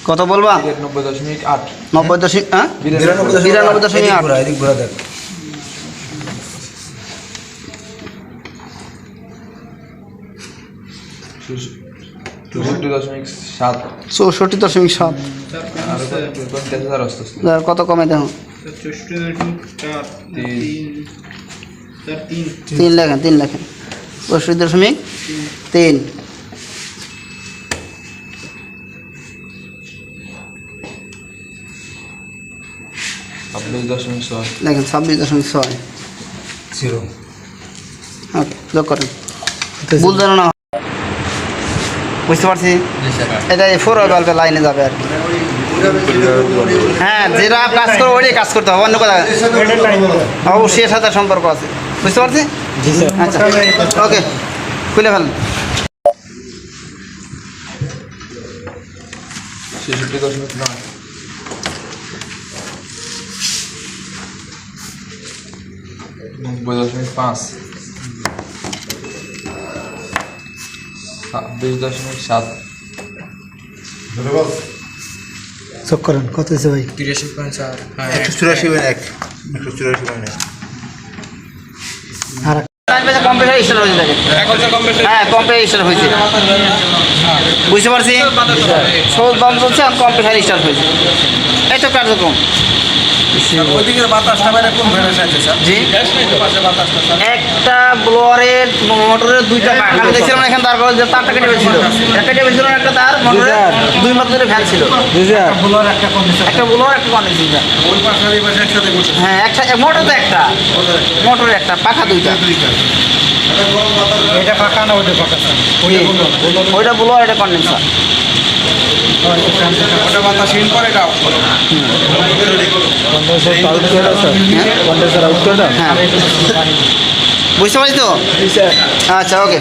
কত বলবা? 90.8 92.8 64.7 কত কমে দেখো 3 লেখেন 64.3 দেখেন 26.6 ওকে যোগ করেন ভুল যেন না বুঝতে পারছি এটা এই 4 বাল্বের লাইনে যাবে আর কি হ্যাঁ যেটা কাজ করো ওইটাই কাজ করতে হবে অন্য কথা অবশ্যই এর সাথে সম্পর্ক আছে বুঝতে পারছি আচ্ছা ওকে খুলে ফেলেন 90.5 26.7 যোগ করেন কত হয়েছে ভাই 83.4 আর কম্পিউটার স্টার্ট হয়েছে হ্যাঁ কম্পিউটার স্টার্ট হয়েছে বুঝতে পারছি সহজ বন্ধ চলছে আর কম্পিউটার স্টার্ট হয়েছে এই তো কার্যক্রম জি একটা ব্লোয়ারের মোটরের দুইটা পাখা আমি দেখছিলাম এখানে তার যে তারটা কেটে ফেলছিল একটা কেটে ফেলছিল একটা তার মোটরের দুই মাত্রের ফ্যান ছিল একটা ব্লোয়ার একটা কন্ডেন্সার হ্যাঁ একটা মোটর তো একটা মোটরের একটা পাখা দুইটা এটা ফাঁকা না ওটা ফাঁকা ওইটা ব্লোয়ার এটা কন্ডেন্সার ওটা বাতাস ইন করে এটা হ্যাঁ বুঝতে পারছি তো আচ্ছা ওকে